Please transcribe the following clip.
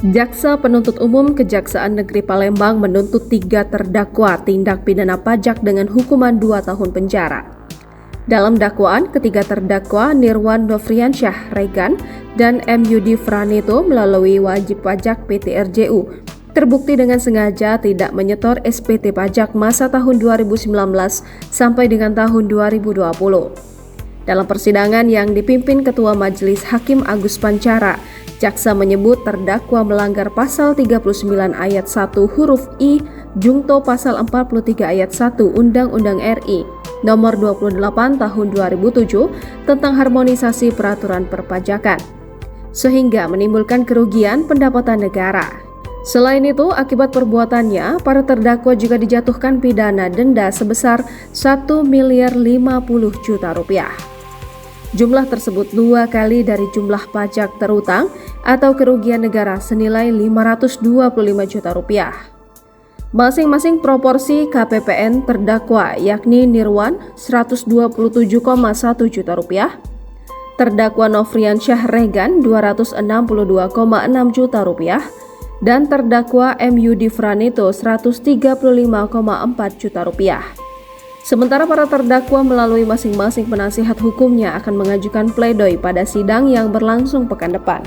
Jaksa Penuntut Umum Kejaksaan Negeri Palembang menuntut 3 terdakwa tindak pidana pajak dengan hukuman 2 tahun penjara. Dalam dakwaan, ketiga terdakwa Nirwan Nofriansyah Regan dan M. Yudi Franito melalui wajib pajak PT RJU terbukti dengan sengaja tidak menyetor SPT pajak masa tahun 2019 sampai dengan tahun 2020. Dalam persidangan yang dipimpin Ketua Majelis Hakim Agus Pancara, jaksa menyebut terdakwa melanggar pasal 39 ayat 1 huruf I Jungto pasal 43 ayat 1 Undang-Undang RI nomor 28 tahun 2007 tentang harmonisasi peraturan perpajakan, sehingga menimbulkan kerugian pendapatan negara. Selain itu, akibat perbuatannya, para terdakwa juga dijatuhkan pidana denda sebesar 1.050 miliar rupiah. Jumlah tersebut 2 kali dari jumlah pajak terutang atau kerugian negara senilai 525 juta rupiah. Masing-masing proporsi KPPN terdakwa yakni Nirwan 127,1 juta rupiah, terdakwa Nofriansyah Regan 262,6 juta rupiah, dan terdakwa M. Yudi Franito 135,4 juta rupiah. Sementara para terdakwa melalui masing-masing penasihat hukumnya akan mengajukan pledoi pada sidang yang berlangsung pekan depan.